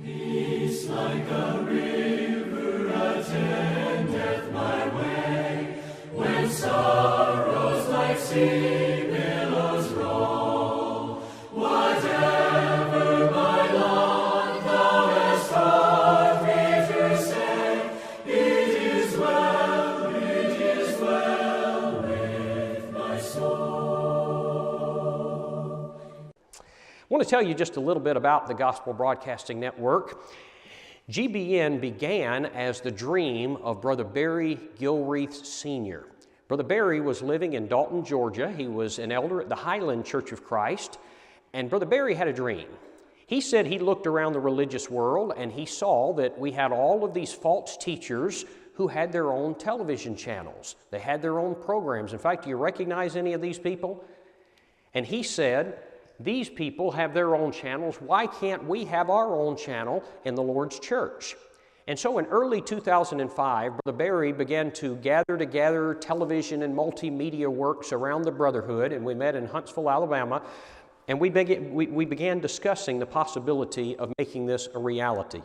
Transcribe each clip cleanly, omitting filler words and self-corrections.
Peace like a river attendeth my way, when sorrows like sea billows roll. Whatever my lot thou hast taught me to say, it is well with my soul. I want to tell you just a little bit about the Gospel Broadcasting Network. GBN began as the dream of Brother Barry Gilreath Sr. Brother Barry was living in Dalton, Georgia. He was an elder at the Highland Church of Christ, and Brother Barry had a dream. He said he looked around the religious world and he saw that we had all of these false teachers who had their own television channels. They had their own programs. In fact, do you recognize any of these people? And he said, these people have their own channels. Why can't we have our own channel in the Lord's church? And so in early 2005, Brother Barry began to gather together television and multimedia works around the brotherhood, and we met in Huntsville, Alabama, and we began discussing the possibility of making this a reality.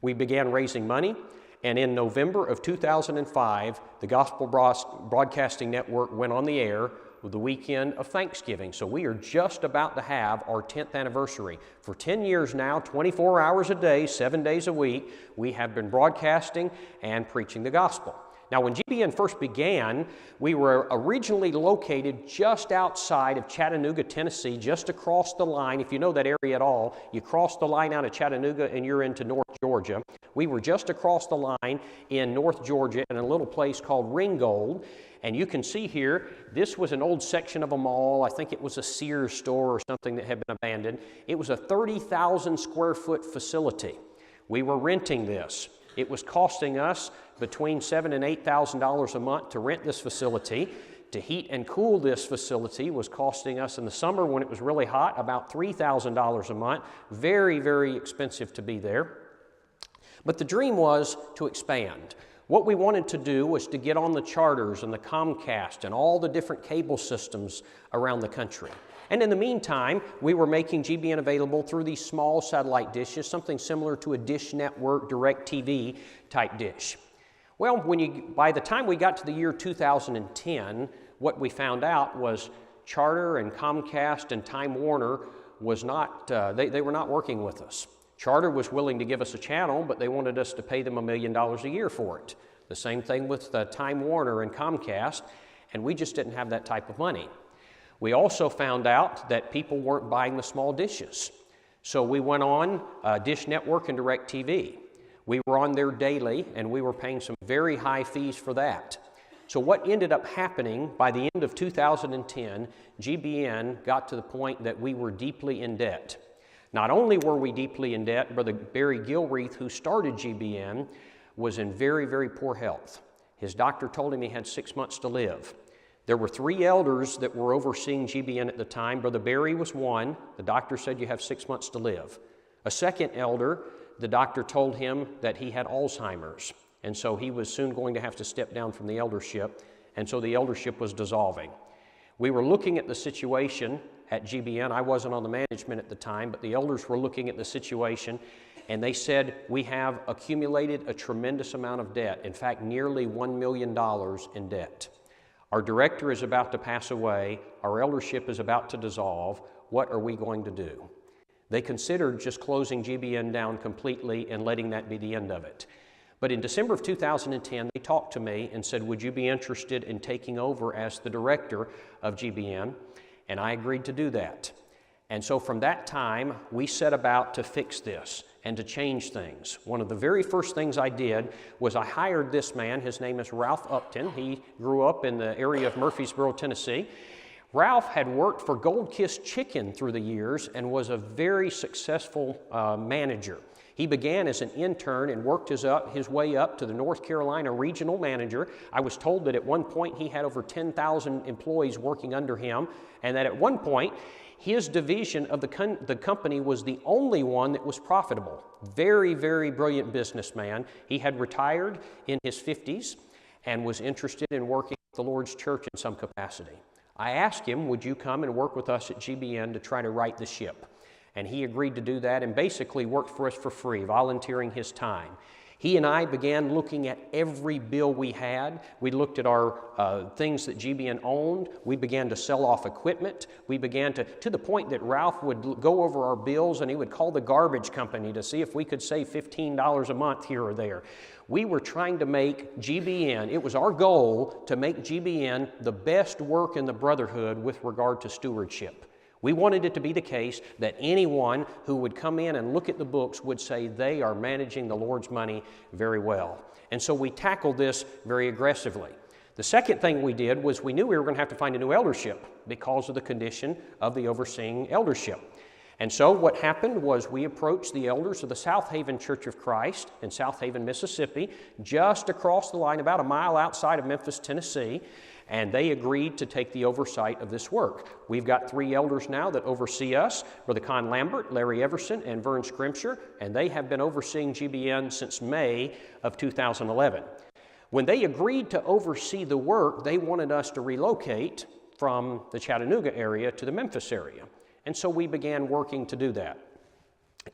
We began raising money, and in November of 2005, the Gospel Broadcasting Network went on the air with the weekend of Thanksgiving. So we are just about to have our 10th anniversary. For 10 years now, 24 hours a day, 7 days a week, we have been broadcasting and preaching the gospel. Now, when GBN first began, we were originally located just outside of Chattanooga, Tennessee, just across the line. If you know that area at all, you cross the line out of Chattanooga and you're into North Georgia. We were just across the line in North Georgia in a little place called Ringgold. And you can see here, this was an old section of a mall. I think it was a Sears store or something that had been abandoned. It was a 30,000 square foot facility. We were renting this. It was costing us between $7,000 and $8,000 a month to rent this facility. To heat and cool this facility was costing us in the summer when it was really hot about $3,000 a month. Very, very expensive to be there. But the dream was to expand. What we wanted to do was to get on the Charters and the Comcast and all the different cable systems around the country. And in the meantime, we were making GBN available through these small satellite dishes, something similar to a Dish Network, DirecTV type dish. Well, by the time we got to the year 2010, what we found out was Charter and Comcast and Time Warner was not, they were not working with us. Charter was willing to give us a channel, but they wanted us to pay them $1 million a year for it. The same thing with Time Warner and Comcast, and we just didn't have that type of money. We also found out that people weren't buying the small dishes. So we went on Dish Network and DirecTV. We were on there daily, and we were paying some very high fees for that. So what ended up happening by the end of 2010, GBN got to the point that we were deeply in debt. Not only were we deeply in debt, Brother Barry Gilreath, who started GBN, was in very, very poor health. His doctor told him he had 6 months to live. There were 3 elders that were overseeing GBN at the time. Brother Barry was one. The doctor said, you have 6 months to live. A second elder, the doctor told him that he had Alzheimer's, and so he was soon going to have to step down from the eldership, and so the eldership was dissolving. We were looking at the situation at GBN. I wasn't on the management at the time, but the elders were looking at the situation, and they said, we have accumulated a tremendous amount of debt. In fact, nearly $1 million in debt. Our director is about to pass away. Our eldership is about to dissolve. What are we going to do? They considered just closing GBN down completely and letting that be the end of it. But in December of 2010, they talked to me and said, would you be interested in taking over as the director of GBN? And I agreed to do that. And so from that time, we set about to fix this and to change things. One of the very first things I did was I hired this man. His name is Ralph Upton. He grew up in the area of Murfreesboro, Tennessee. Ralph had worked for Gold Kiss Chicken through the years and was a very successful manager. He began as an intern and worked his way up to the North Carolina regional manager. I was told that at one point he had over 10,000 employees working under him, and that at one point his division of the company was the only one that was profitable. Very, very brilliant businessman. He had retired in his 50s and was interested in working at the Lord's church in some capacity. I asked him, would you come and work with us at GBN to try to right the ship? And he agreed to do that and basically worked for us for free, volunteering his time. He and I began looking at every bill we had. We looked at our things that GBN owned. We began to sell off equipment. We began to the point that Ralph would go over our bills and he would call the garbage company to see if we could save $15 a month here or there. We were trying to make GBN, it was our goal to make GBN the best work in the brotherhood with regard to stewardship. We wanted it to be the case that anyone who would come in and look at the books would say they are managing the Lord's money very well. And so we tackled this very aggressively. The second thing we did was we knew we were going to have to find a new eldership because of the condition of the overseeing eldership. And so what happened was we approached the elders of the South Haven Church of Christ in South Haven, Mississippi, just across the line, about a mile outside of Memphis, Tennessee, and they agreed to take the oversight of this work. We've got 3 elders now that oversee us, Brother Con Lambert, Larry Everson, and Vern Scrimshire, and they have been overseeing GBN since May of 2011. When they agreed to oversee the work, they wanted us to relocate from the Chattanooga area to the Memphis area. And so we began working to do that.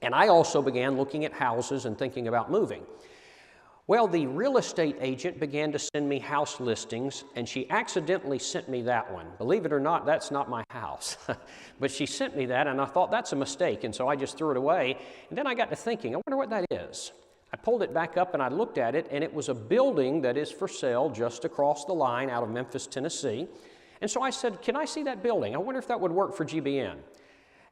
And I also began looking at houses and thinking about moving. Well, the real estate agent began to send me house listings, and she accidentally sent me that one. Believe it or not, that's not my house. But she sent me that, and I thought, that's a mistake, and so I just threw it away. And then I got to thinking, I wonder what that is. I pulled it back up and I looked at it, and it was a building that is for sale just across the line out of Memphis, Tennessee. And so I said, can I see that building? I wonder if that would work for GBN.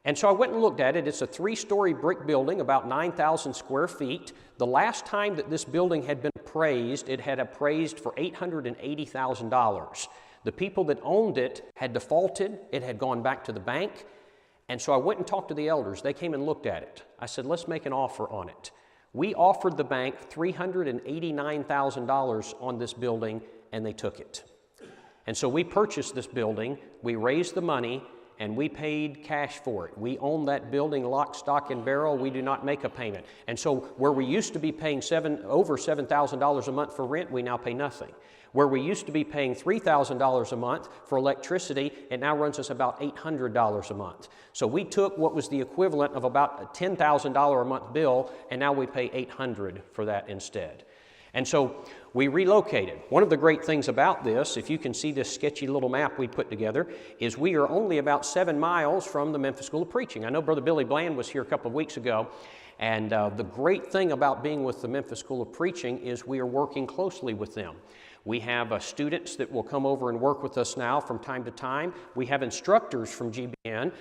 And so I went and looked at it. It's a 3-story brick building, about 9,000 square feet. The last time that this building had been appraised, it had appraised for $880,000. The people that owned it had defaulted. It had gone back to the bank. And so I went and talked to the elders. They came and looked at it. I said, let's make an offer on it. We offered the bank $389,000 on this building, and they took it. And so we purchased this building. We raised the money, and we paid cash for it. We own that building lock, stock, and barrel. We do not make a payment. And so where we used to be paying over $7,000 a month for rent, we now pay nothing. Where we used to be paying $3,000 a month for electricity, it now runs us about $800 a month. So we took what was the equivalent of about a $10,000 a month bill, and now we pay $800 for that instead. And so we relocated. One of the great things about this, if you can see this sketchy little map we put together, is we are only about 7 miles from the Memphis School of Preaching. I know Brother Billy Bland was here a couple of weeks ago, and the great thing about being with the Memphis School of Preaching is we are working closely with them. We have students that will come over and work with us now from time to time. We have instructors from GBN,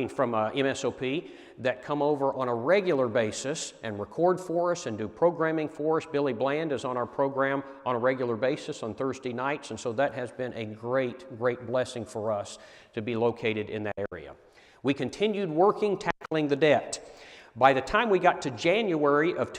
from MSOP, that come over on a regular basis and record for us and do programming for us. Billy Bland is on our program on a regular basis on Thursday nights, and so that has been a great, great blessing for us to be located in that area. We continued working, tackling the debt. By the time we got to January of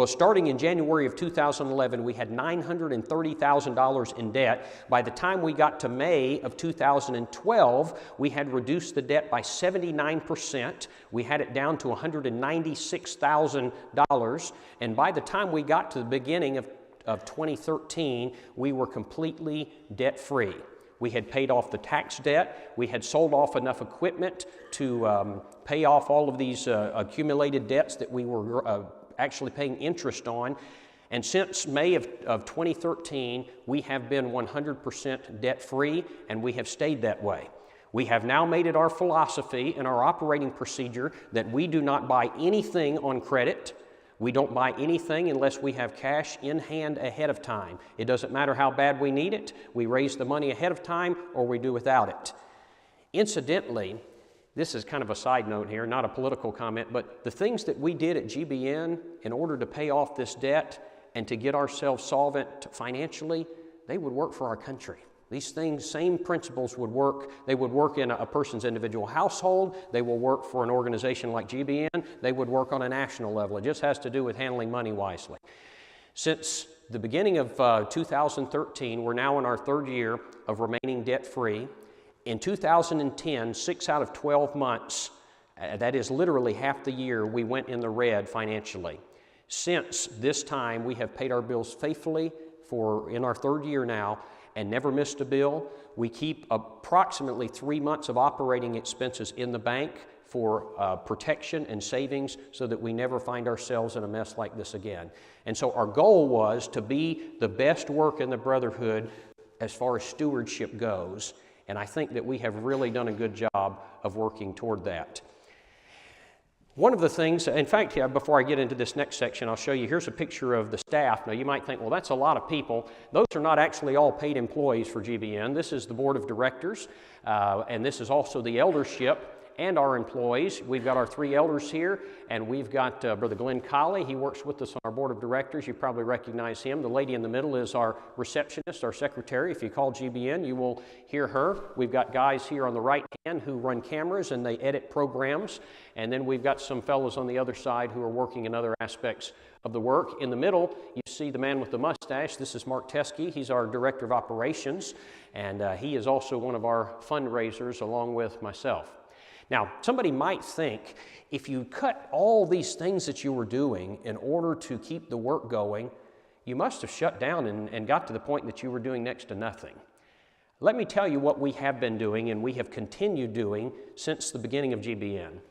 starting in January of 2011, we had $930,000 in debt. By the time we got to May of 2012, we had reduced the debt by 79%. We had it down to $196,000. And by the time we got to the beginning of 2013, we were completely debt-free. We had paid off the tax debt. We had sold off enough equipment to pay off all of these accumulated debts that we were actually paying interest on. And since May of 2013, we have been 100% debt-free, and we have stayed that way. We have now made it our philosophy and our operating procedure that we do not buy anything on credit. We don't buy anything unless we have cash in hand ahead of time. It doesn't matter how bad we need it. We raise the money ahead of time or we do without it. Incidentally, this is kind of a side note here, not a political comment, but the things that we did at GBN in order to pay off this debt and to get ourselves solvent financially, they would work for our country. These things, same principles would work. They would work in a person's individual household. They will work for an organization like GBN. They would work on a national level. It just has to do with handling money wisely. Since the beginning of 2013, we're now in our 3rd year of remaining debt-free. In 2010, 6 out of 12 months, that is literally half the year, we went in the red financially. Since this time, we have paid our bills faithfully in our 3rd year now, and never missed a bill. We keep approximately 3 months of operating expenses in the bank for protection and savings so that we never find ourselves in a mess like this again. And so our goal was to be the best work in the brotherhood as far as stewardship goes, and I think that we have really done a good job of working toward that. One of the things, in fact, before I get into this next section, I'll show you, here's a picture of the staff. Now you might think, well, that's a lot of people. Those are not actually all paid employees for GBN. This is the board of directors, and this is also the eldership and our employees. We've got our 3 elders here, and we've got Brother Glenn Colley. He works with us on our board of directors. You probably recognize him. The lady in the middle is our receptionist, our secretary. If you call GBN, you will hear her. We've got guys here on the right hand who run cameras and they edit programs. And then we've got some fellows on the other side who are working in other aspects of the work. In the middle, you see the man with the mustache. This is Mark Teskey. He's our director of operations, and he is also one of our fundraisers along with myself. Now, somebody might think if you cut all these things that you were doing in order to keep the work going, you must have shut down and got to the point that you were doing next to nothing. Let me tell you what we have been doing and we have continued doing since the beginning of GBN.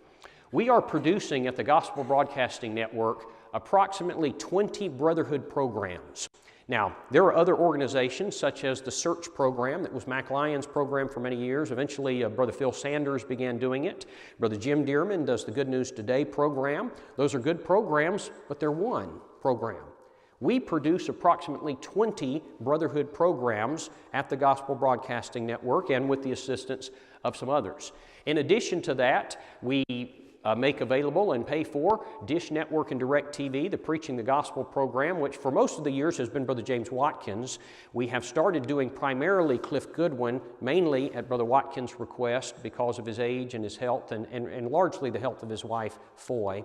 We are producing at the Gospel Broadcasting Network approximately 20 brotherhood programs. Now, there are other organizations such as the Search program that was Mac Lyons' program for many years. Eventually, Brother Phil Sanders began doing it. Brother Jim Dearman does the Good News Today program. Those are good programs, but they're one program. We produce approximately 20 brotherhood programs at the Gospel Broadcasting Network and with the assistance of some others. In addition to that, we make available and pay for Dish Network and Direct TV, the Preaching the Gospel program, which for most of the years has been Brother James Watkins. We have started doing primarily Cliff Goodwin, mainly at Brother Watkins' request because of his age and his health and largely the health of his wife, Foy.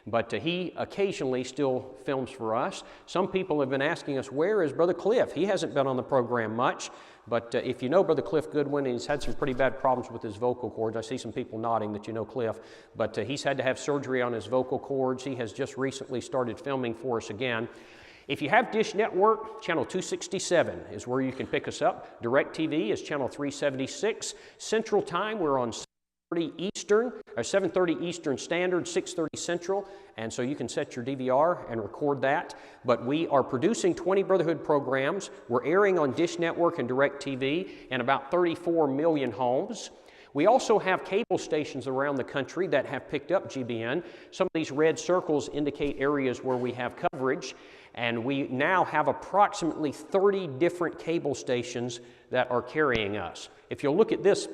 But he occasionally still films for us. Some people have been asking us, where is Brother Cliff? He hasn't been on the program much. But if you know Brother Cliff Goodwin, he's had some pretty bad problems with his vocal cords. I see some people nodding that you know Cliff. But he's had to have surgery on his vocal cords. He has just recently started filming for us again. If you have Dish Network, channel 267 is where you can pick us up. Direct TV is channel 376. Central Time, we're on 7:30 Eastern Standard, 6:30 Central, and so you can set your DVR and record that. But we are producing 20 brotherhood programs. We're airing on Dish Network and Direct TV in about 34 million homes. We also have cable stations around the country that have picked up GBN. Some of these red circles indicate areas where we have coverage, and we now have approximately 30 different cable stations that are carrying us. If you'll look at this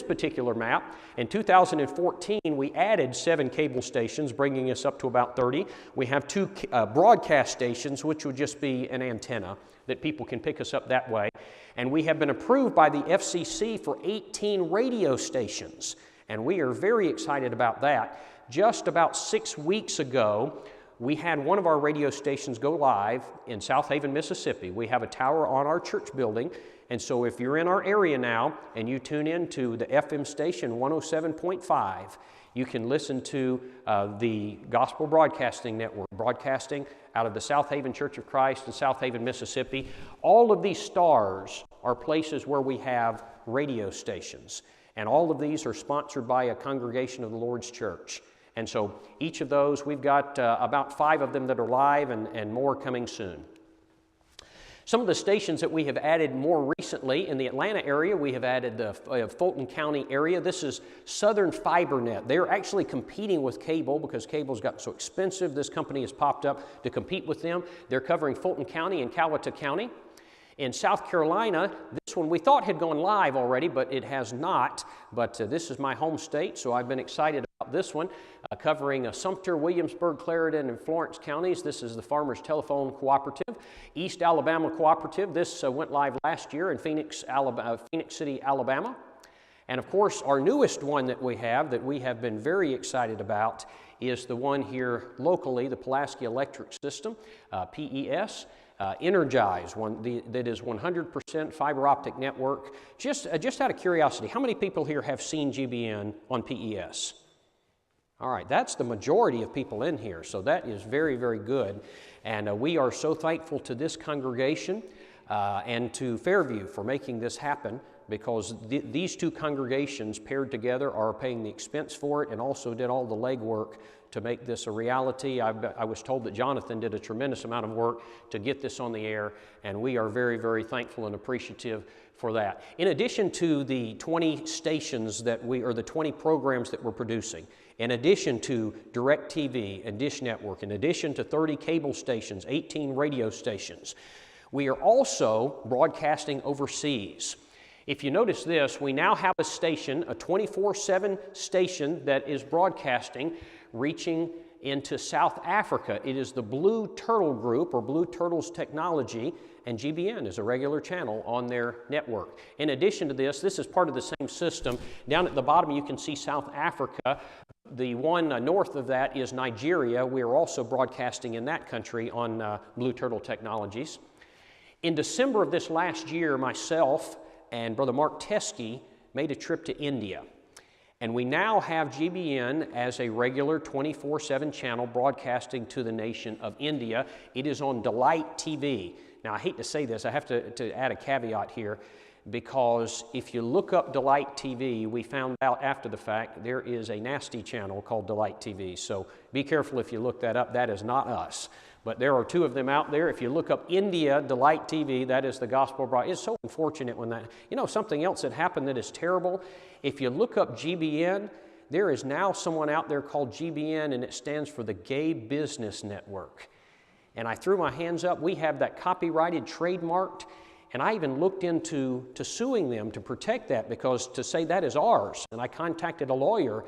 particular map, in 2014 we added 7 cable stations, bringing us up to about 30. We have 2 broadcast stations, which would just be an antenna that people can pick us up that way. And we have been approved by the FCC for 18 radio stations, and we are very excited about that. Just about 6 weeks ago, we had one of our radio stations go live in South Haven, Mississippi. We have a tower on our church building, and so if you're in our area now and you tune in to the FM station 107.5, you can listen to the Gospel Broadcasting Network, broadcasting out of the South Haven Church of Christ in South Haven, Mississippi. All of these stars are places where we have radio stations, and all of these are sponsored by a congregation of the Lord's Church. And so each of those, we've got about 5 of them that are live and more coming soon. Some of the stations that we have added more recently in the Atlanta area, we have added the Fulton County area. This is Southern FiberNet. They're actually competing with cable because cable's gotten so expensive. This company has popped up to compete with them. They're covering Fulton County and Coweta County. In South Carolina, this one we thought had gone live already, but it has not. But this is my home state, so I've been excited about this one, covering Sumter, Williamsburg, Clarendon, and Florence counties. This is the Farmers Telephone Cooperative. East Alabama Cooperative, this went live last year in Phoenix City, Alabama. And of course, our newest one that we have been very excited about is the one here locally, the Pulaski Electric System, PES. Energize, one that is 100% fiber optic network. Just out of curiosity, how many people here have seen GBN on PES? All right, that's the majority of people in here, so that is very, very good. And we are so thankful to this congregation and to Fairview for making this happen because these two congregations paired together are paying the expense for it and also did all the legwork to make this a reality. I was told that Jonathan did a tremendous amount of work to get this on the air, and we are very, very thankful and appreciative for that. In addition to the 20 stations or the 20 programs that we're producing, in addition to DirecTV and Dish Network, in addition to 30 cable stations, 18 radio stations, we are also broadcasting overseas. If you notice this, we now have a station, a 24/7 station that is broadcasting, reaching into South Africa. It is the Blue Turtle Group, or Blue Turtles Technology, and GBN is a regular channel on their network. In addition to this is part of the same system. Down at the bottom you can see South Africa. The one north of that is Nigeria. We are also broadcasting in that country on Blue Turtle Technologies. In December of this last year, myself and Brother Mark Teskey made a trip to India. And we now have GBN as a regular 24/7 channel broadcasting to the nation of India. It is on Delight TV. Now, I hate to say this, I have to add a caveat here, because if you look up Delight TV, we found out after the fact there is a nasty channel called Delight TV. So be careful if you look that up. That is not us. But there are two of them out there. If you look up India Delight TV, that is the gospel broadcast. It's so unfortunate when that, something else that happened that is terrible. If you look up GBN, there is now someone out there called GBN, and it stands for the Gay Business Network. And I threw my hands up. We have that copyrighted, trademarked, and I even looked into suing them to protect that, because to say that is ours. And I contacted a lawyer,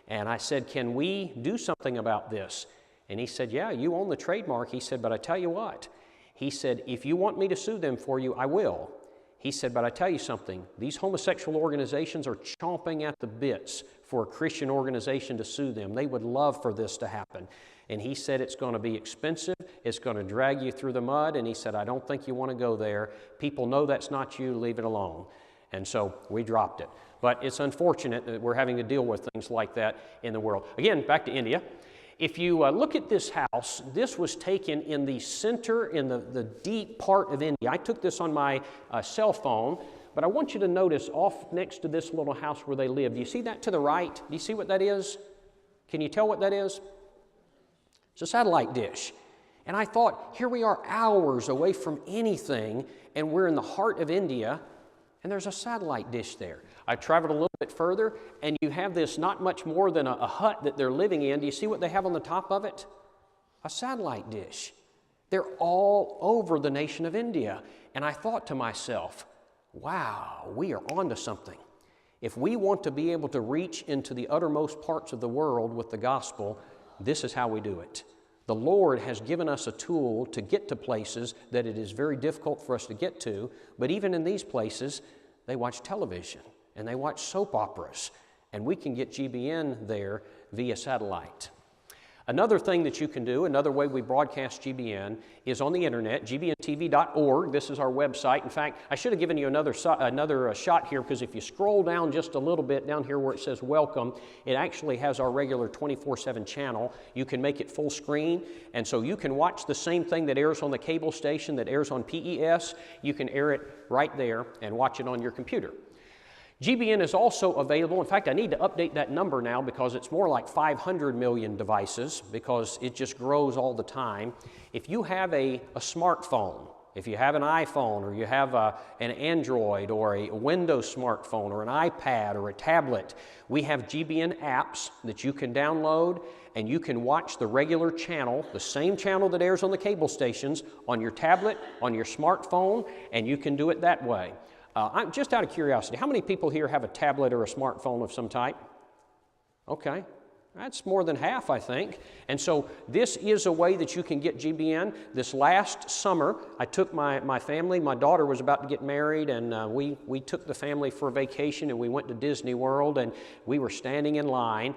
and I said, can we do something about this? And he said, yeah, you own the trademark. He said, but I tell you what. He said, if you want me to sue them for you, I will. He said, but I tell you something, these homosexual organizations are chomping at the bits for a Christian organization to sue them. They would love for this to happen. And he said, it's going to be expensive, it's going to drag you through the mud, and he said, I don't think you want to go there. People know that's not you, leave it alone. And so we dropped it. But it's unfortunate that we're having to deal with things like that in the world. Again, back to India. If you look at this house, this was taken in the center, in the deep part of India. I took this on my cell phone, but I want you to notice off next to this little house where they live. Do you see that to the right? Do you see what that is? Can you tell what that is? It's a satellite dish. And I thought, here we are hours away from anything, and we're in the heart of India, and there's a satellite dish there. I traveled a little bit further, and you have this not much more than a hut that they're living in. Do you see what they have on the top of it? A satellite dish. They're all over the nation of India. And I thought to myself, wow, we are onto something. If we want to be able to reach into the uttermost parts of the world with the gospel, this is how we do it. The Lord has given us a tool to get to places that it is very difficult for us to get to, but even in these places, they watch television and they watch soap operas, and we can get GBN there via satellite. Another thing that you can do, another way we broadcast GBN, is on the internet, gbntv.org. This is our website. In fact, I should have given you another shot here, because if you scroll down just a little bit down here where it says welcome, it actually has our regular 24/7 channel. You can make it full screen, and so you can watch the same thing that airs on the cable station, that airs on PES. You can air it right there and watch it on your computer. GBN is also available. In fact, I need to update that number now, because it's more like 500 million devices, because it just grows all the time. If you have a smartphone, if you have an iPhone, or you have an Android or a Windows smartphone or an iPad or a tablet, we have GBN apps that you can download, and you can watch the regular channel, the same channel that airs on the cable stations, on your tablet, on your smartphone, and you can do it that way. I'm just out of curiosity, how many people here have a tablet or a smartphone of some type? Okay, that's more than half, I think. And so this is a way that you can get GBN. This last summer, I took my family. My daughter was about to get married, and we took the family for a vacation, and we went to Disney World, and we were standing in line,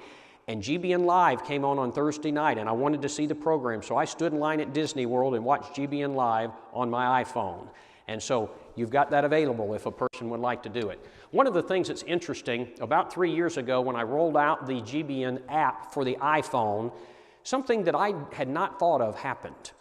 and GBN Live came on Thursday night, and I wanted to see the program, so I stood in line at Disney World and watched GBN Live on my iPhone. And so you've got that available if a person would like to do it. One of the things that's interesting, about 3 years ago when I rolled out the GBN app for the iPhone, something that I had not thought of happened.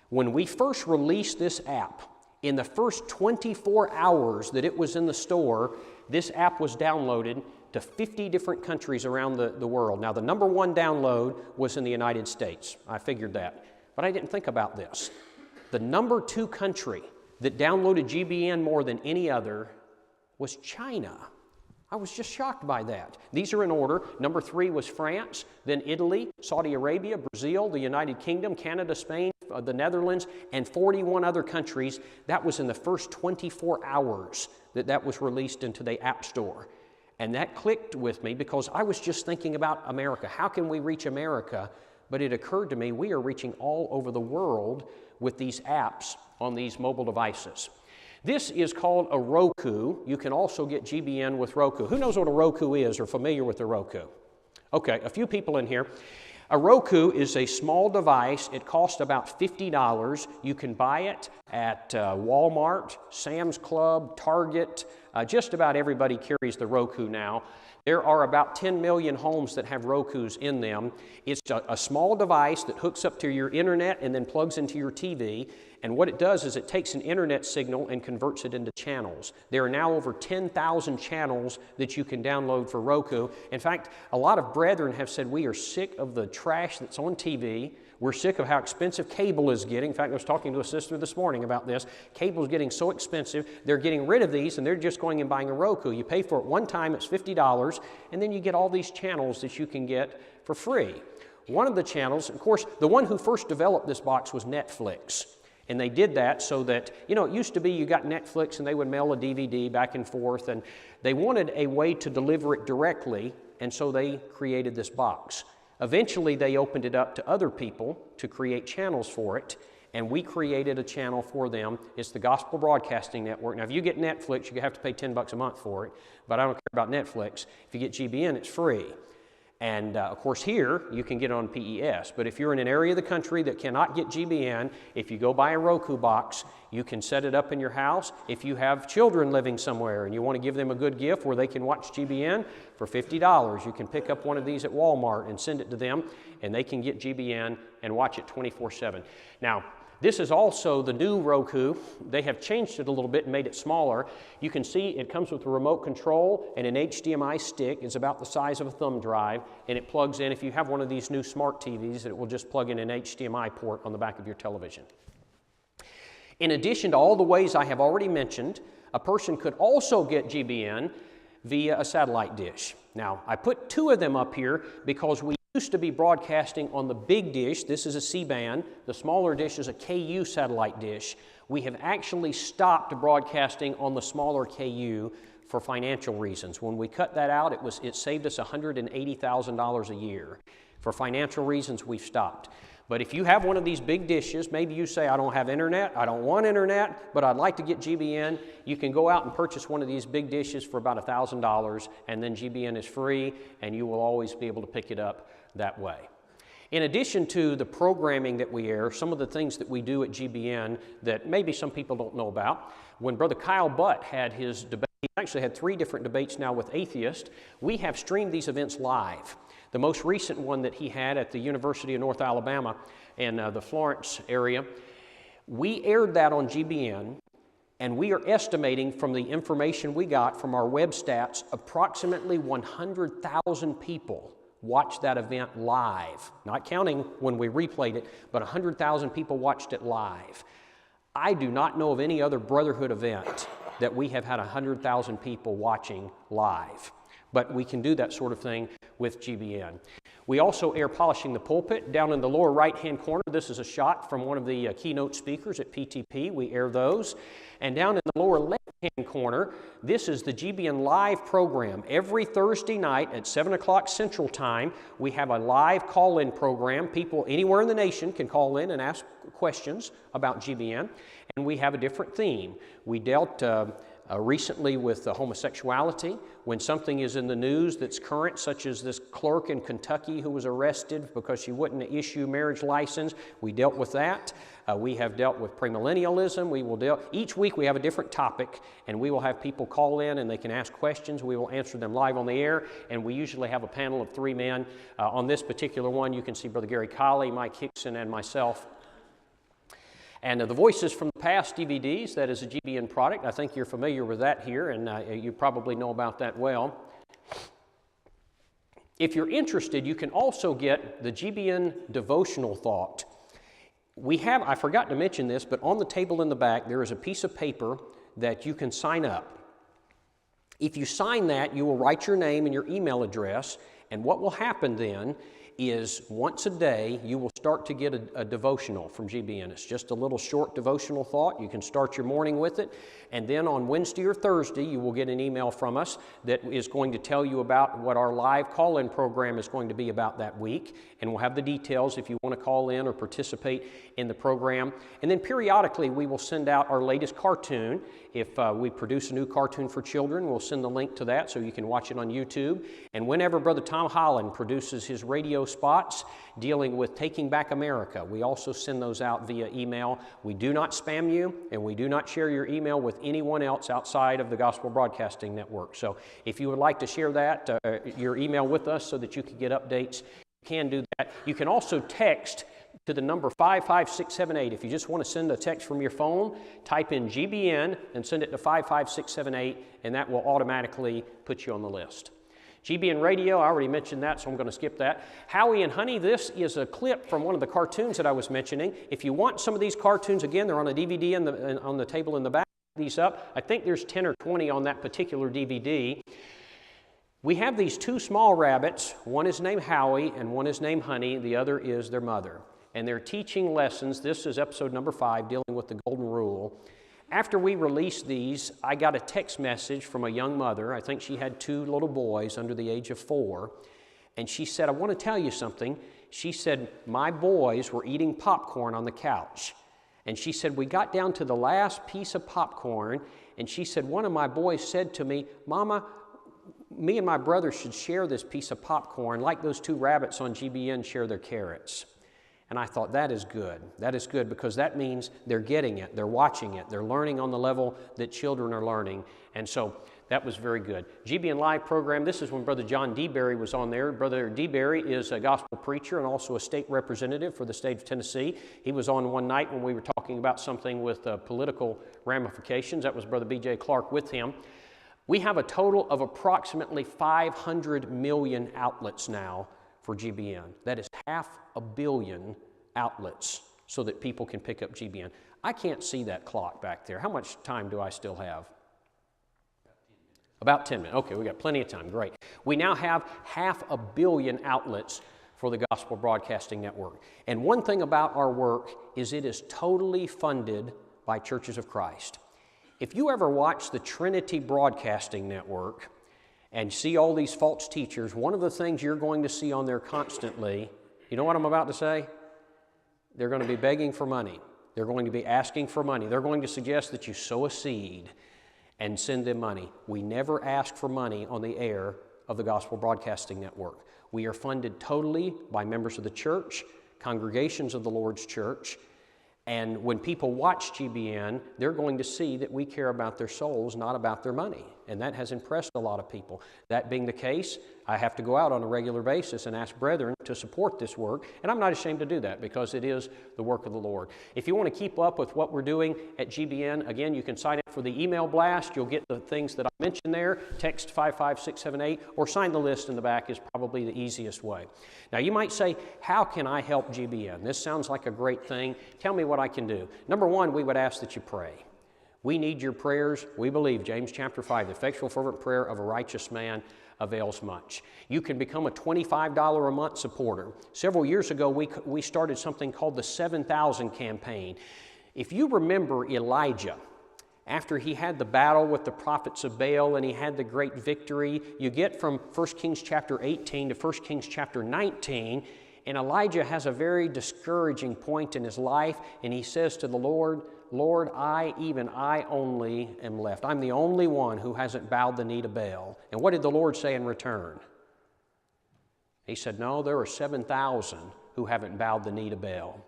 When we first released this app, in the first 24 hours that it was in the store, this app was downloaded to 50 different countries around the world. Now, the number one download was in the United States. I figured that. But I didn't think about this. The number 2 country that downloaded GBN more than any other was China. I was just shocked by that. These are in order. Number 3 was France, then Italy, Saudi Arabia, Brazil, the United Kingdom, Canada, Spain, the Netherlands, and 41 other countries. That was in the first 24 hours that was released into the App Store. And that clicked with me because I was just thinking about America. How can we reach America? But it occurred to me we are reaching all over the world with these apps on these mobile devices. This is called a Roku. You can also get GBN with Roku. Who knows what a Roku is or familiar with the Roku? Okay, a few people in here. A Roku is a small device. It costs about $50. You can buy it at Walmart, Sam's Club, Target. Just about everybody carries the Roku now. There are about 10 million homes that have Rokus in them. It's a small device that hooks up to your internet and then plugs into your TV. And what it does is it takes an internet signal and converts it into channels. There are now over 10,000 channels that you can download for Roku. In fact, a lot of brethren have said we are sick of the trash that's on TV. We're sick of how expensive cable is getting. In fact, I was talking to a sister this morning about this. Cable is getting so expensive, they're getting rid of these and they're just going and buying a Roku. You pay for it one time, it's $50, and then you get all these channels that you can get for free. One of the channels, of course, the one who first developed this box was Netflix. And they did that so that, you know, it used to be you got Netflix and they would mail a DVD back and forth, and they wanted a way to deliver it directly, and so they created this box. Eventually, they opened it up to other people to create channels for it, and we created a channel for them. It's the Gospel Broadcasting Network. Now, if you get Netflix, you have to pay $10 a month for it, but I don't care about Netflix. If you get GBN, it's free. And of course here, you can get it on PES. But if you're in an area of the country that cannot get GBN, if you go buy a Roku box, you can set it up in your house. If you have children living somewhere and you want to give them a good gift where they can watch GBN for $50, you can pick up one of these at Walmart and send it to them, and they can get GBN and watch it 24/7. Now, this is also the new Roku. They have changed it a little bit and made it smaller. You can see it comes with a remote control and an HDMI stick. It's about the size of a thumb drive, and it plugs in. If you have one of these new smart TVs, it will just plug in an HDMI port on the back of your television. In addition to all the ways I have already mentioned, a person could also get GBN via a satellite dish. Now, I put 2 of them up here because we used to be broadcasting on the big dish. This is a C-band. The smaller dish is a KU satellite dish. We have actually stopped broadcasting on the smaller KU for financial reasons. When we cut that out, it saved us $180,000 a year. For financial reasons, we've stopped. But if you have one of these big dishes, maybe you say, I don't have internet, I don't want internet, but I'd like to get GBN, you can go out and purchase one of these big dishes for about $1,000, and then GBN is free, and you will always be able to pick it up that way. In addition to the programming that we air, some of the things that we do at GBN that maybe some people don't know about, when Brother Kyle Butt had his debate, he actually had 3 different debates now with atheists, we have streamed these events live. The most recent one that he had at the University of North Alabama in the Florence area, we aired that on GBN, and we are estimating from the information we got from our web stats, approximately 100,000 people watched that event live. Not counting when we replayed it, but 100,000 people watched it live. I do not know of any other Brotherhood event that we have had 100,000 people watching live. But we can do that sort of thing with GBN. We also air Polishing the Pulpit. Down in the lower right-hand corner, this is a shot from one of the keynote speakers at PTP. We air those. And down in the lower left-hand corner, this is the GBN Live program. Every Thursday night at 7 o'clock Central Time, we have a live call-in program. People anywhere in the nation can call in and ask questions about GBN. And we have a different theme. We dealt recently with homosexuality. When something is in the news that's current, such as this clerk in Kentucky who was arrested because she wouldn't issue marriage license, we dealt with that. We have dealt with premillennialism. Each week we have a different topic, and we will have people call in and they can ask questions. We will answer them live on the air, and we usually have a panel of 3 men. On this particular one, you can see Brother Gary Colley, Mike Hickson, and myself. And the Voices from the Past DVDs, that is a GBN product. I think you're familiar with that here, and you probably know about that well. If you're interested, you can also get the GBN Devotional Thought. We have, I forgot to mention this, but on the table in the back, there is a piece of paper that you can sign up. If you sign that, you will write your name and your email address, and what will happen then is once a day you will start to get a devotional from GBN. It's just a little short devotional thought. You can start your morning with it, and then on Wednesday or Thursday you will get an email from us that is going to tell you about what our live call-in program is going to be about that week, and we'll have the details if you want to call in or participate in the program. And then periodically we will send out our latest cartoon. If we produce a new cartoon for children, we'll send the link to that so you can watch it on YouTube. And whenever Brother Tom Holland produces his radio spots dealing with Taking Back America, we also send those out via email. We do not spam you, and we do not share your email with anyone else outside of the Gospel Broadcasting Network. So if you would like to share that, your email with us so that you can get updates, you can do that. You can also text to the number 55678. If you just want to send a text from your phone, type in GBN and send it to 55678, and that will automatically put you on the list. GBN Radio, I already mentioned that, so I'm going to skip that. Howie and Honey, this is a clip from one of the cartoons that I was mentioning. If you want some of these cartoons, again, they're on a DVD on the table in the back. These up. I think there's 10 or 20 on that particular DVD. We have these two small rabbits. One is named Howie and one is named Honey. The other is their mother. And they're teaching lessons. This is episode number 5, dealing with the Golden Rule. After we released these, I got a text message from a young mother. I think she had 2 little boys under the age of 4. And she said, I want to tell you something. She said, my boys were eating popcorn on the couch. And she said, we got down to the last piece of popcorn. And she said, one of my boys said to me, Mama, me and my brother should share this piece of popcorn like those 2 rabbits on GBN share their carrots. And I thought, that is good. That is good because that means they're getting it, they're watching it, they're learning on the level that children are learning. And so that was very good. GBN Live program, this is when Brother John DeBerry was on there. Brother DeBerry is a gospel preacher and also a state representative for the state of Tennessee. He was on one night when we were talking about something with political ramifications. That was Brother B.J. Clark with him. We have a total of approximately 500 million outlets now for GBN. That is 500 million outlets so that people can pick up GBN. I can't see that clock back there. How much time do I still have? About 10 minutes. Okay, we got plenty of time. Great. We now have 500 million outlets for the Gospel Broadcasting Network. And one thing about our work is it is totally funded by Churches of Christ. If you ever watch the Trinity Broadcasting Network and see all these false teachers, one of the things you're going to see on there constantly, you know what I'm about to say? They're going to be begging for money. They're going to be asking for money. They're going to suggest that you sow a seed and send them money. We never ask for money on the air of the Gospel Broadcasting Network. We are funded totally by members of the church, congregations of the Lord's church, and when people watch GBN, they're going to see that we care about their souls, not about their money. And that has impressed a lot of people. That being the case, I have to go out on a regular basis and ask brethren to support this work. And I'm not ashamed to do that because it is the work of the Lord. If you want to keep up with what we're doing at GBN, again, you can sign up for the email blast. You'll get the things that I mentioned there. Text 55678 or sign the list in the back is probably the easiest way. Now, you might say, how can I help GBN? This sounds like a great thing. Tell me what I can do. Number one, we would ask that you pray. We need your prayers. We believe, James chapter 5, the effectual fervent prayer of a righteous man avails much. You can become a $25 a month supporter. Several years ago, we started something called the 7,000 campaign. If you remember Elijah, after he had the battle with the prophets of Baal and he had the great victory, you get from 1 Kings chapter 18 to 1 Kings chapter 19, and Elijah has a very discouraging point in his life, and he says to the Lord, Lord, I only am left. I'm the only one who hasn't bowed the knee to Baal. And what did the Lord say in return? He said, no, there are 7,000 who haven't bowed the knee to Baal.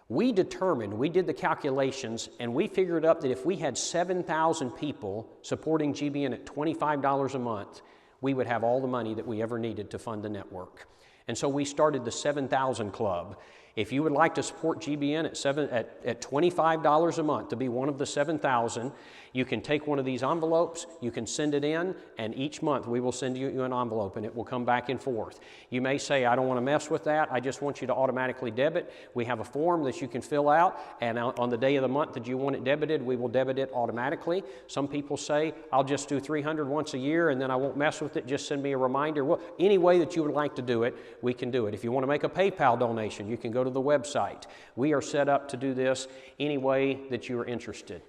We did the calculations, and we figured up that if we had 7,000 people supporting GBN at $25 a month, we would have all the money that we ever needed to fund the network. And so we started the 7,000 Club. If you would like to support GBN at $25 a month to be one of the 7,000, you can take one of these envelopes, you can send it in, and each month we will send you an envelope and it will come back and forth. You may say, I don't want to mess with that, I just want you to automatically debit. We have a form that you can fill out, and on the day of the month that you want it debited, we will debit it automatically. Some people say, I'll just do $300 once a year and then I won't mess with it, just send me a reminder. Well, any way that you would like to do it, we can do it. If you want to make a PayPal donation, you can go to the website. We are set up to do this any way that you are interested.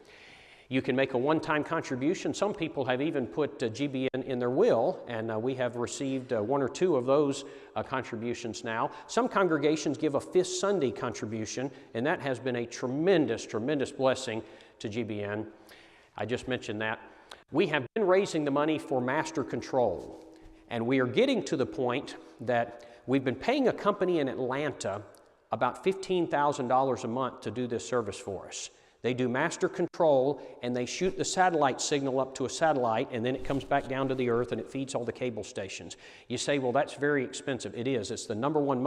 You can make a one-time contribution. Some people have even put GBN in their will, and we have received one or two of those contributions now. Some congregations give a Fifth Sunday contribution, and that has been a tremendous, tremendous blessing to GBN. I just mentioned that. We have been raising the money for master control, and we are getting to the point that we've been paying a company in Atlanta about $15,000 a month to do this service for us. They do master control, and they shoot the satellite signal up to a satellite, and then it comes back down to the earth and it feeds all the cable stations. You say, well, that's very expensive. It is. It's the number one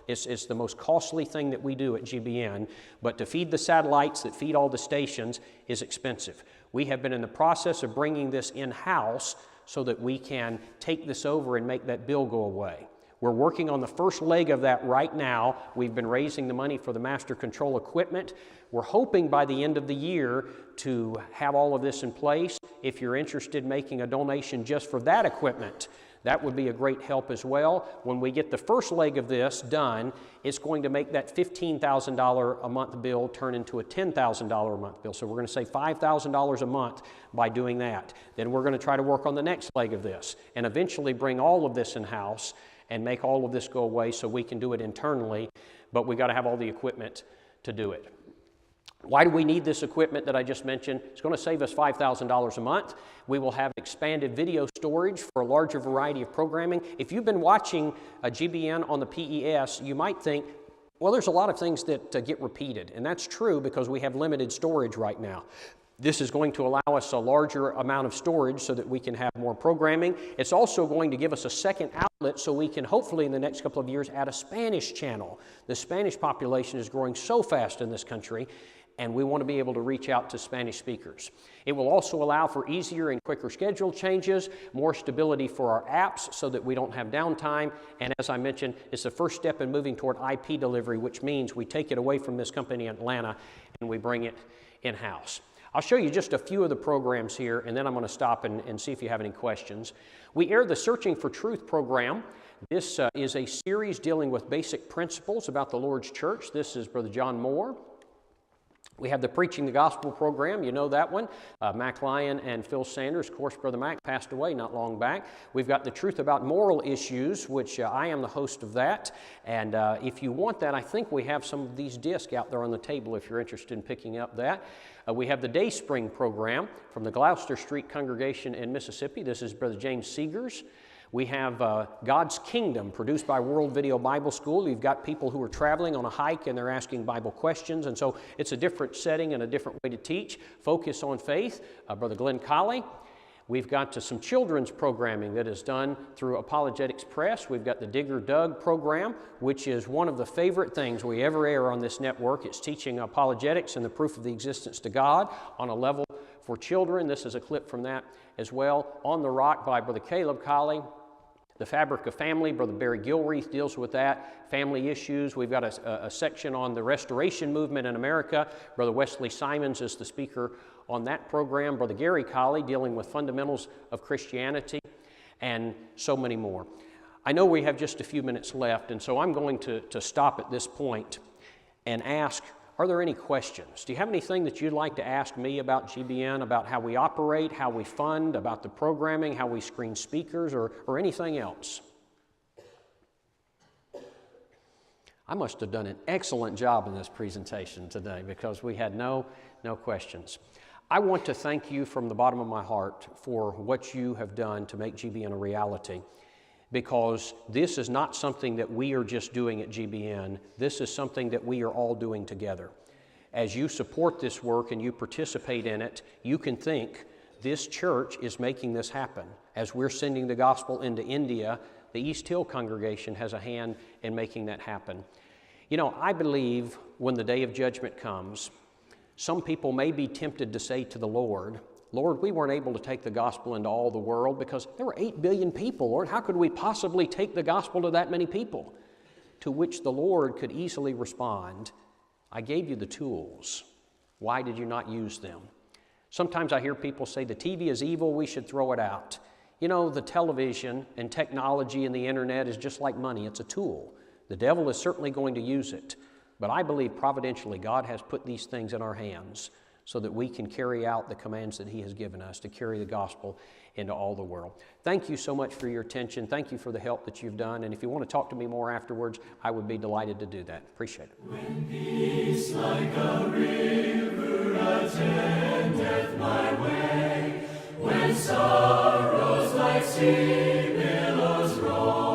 it's the most costly thing that we do at GBN, but to feed the satellites that feed all the stations is expensive. We have been in the process of bringing this in-house so that we can take this over and make that bill go away. We're working on the first leg of that right now. We've been raising the money for the master control equipment. We're hoping by the end of the year to have all of this in place. If you're interested in making a donation just for that equipment, that would be a great help as well. When we get the first leg of this done, it's going to make that $15,000 a month bill turn into a $10,000 a month bill. So we're going to save $5,000 a month by doing that. Then we're going to try to work on the next leg of this and eventually bring all of this in-house and make all of this go away so we can do it internally, but we got to have all the equipment to do it. Why do we need this equipment that I just mentioned? It's going to save us $5,000 a month. We will have expanded video storage for a larger variety of programming. If you've been watching GBN on the PES, you might think, well, there's a lot of things that get repeated, and that's true because we have limited storage right now. This is going to allow us a larger amount of storage so that we can have more programming. It's also going to give us a second outlet so we can hopefully in the next couple of years add a Spanish channel. The Spanish population is growing so fast in this country, and we want to be able to reach out to Spanish speakers. It will also allow for easier and quicker schedule changes, more stability for our apps so that we don't have downtime, and as I mentioned, it's the first step in moving toward IP delivery, which means we take it away from this company in Atlanta and we bring it in-house. I'll show you just a few of the programs here, and then I'm going to stop and see if you have any questions. We air the Searching for Truth program. This is a series dealing with basic principles about the Lord's Church. This is Brother John Moore. We have the Preaching the Gospel program, you know that one. Mac Lyon and Phil Sanders. Of course, Brother Mac passed away not long back. We've got the Truth About Moral Issues, which I am the host of that. And if you want that, I think we have some of these discs out there on the table if you're interested in picking up that. We have the Day Spring program from the Gloucester Street congregation in Mississippi. This is Brother James Seegers. We have God's Kingdom, produced by World Video Bible School. You've got people who are traveling on a hike and they're asking Bible questions, and so it's a different setting and a different way to teach. Focus on Faith, Brother Glenn Colley. We've got some children's programming that is done through Apologetics Press. We've got the Digger Doug program, which is one of the favorite things we ever air on this network. It's teaching apologetics and the proof of the existence to God on a level for children. This is a clip from that as well. On the Rock by Brother Caleb Colley. The Fabric of Family, Brother Barry Gilreath deals with that. Family issues. We've got a section on the Restoration Movement in America. Brother Wesley Simons is the speaker on that program. Brother Gary Colley dealing with fundamentals of Christianity, and so many more. I know we have just a few minutes left, and so I'm going to stop at this point and ask, are there any questions? Do you have anything that you'd like to ask me about GBN, about how we operate, how we fund, about the programming, how we screen speakers, or anything else? I must have done an excellent job in this presentation today because we had no questions. I want to thank you from the bottom of my heart for what you have done to make GBN a reality, because this is not something that we are just doing at GBN. This is something that we are all doing together. As you support this work and you participate in it, you can think this church is making this happen. As we're sending the gospel into India, the East Hill congregation has a hand in making that happen. You know, I believe when the day of judgment comes, some people may be tempted to say to the Lord, Lord, we weren't able to take the gospel into all the world because there were 8 billion people, Lord. How could we possibly take the gospel to that many people? To which the Lord could easily respond, I gave you the tools. Why did you not use them? Sometimes I hear people say the TV is evil, we should throw it out. You know, the television and technology and the internet is just like money. It's a tool. The devil is certainly going to use it. But I believe providentially God has put these things in our hands so that we can carry out the commands that He has given us to carry the gospel into all the world. Thank you so much for your attention. Thank you for the help that you've done. And if you want to talk to me more afterwards, I would be delighted to do that. Appreciate it. When peace like a river attendeth my way, when sorrows like sea billows roll,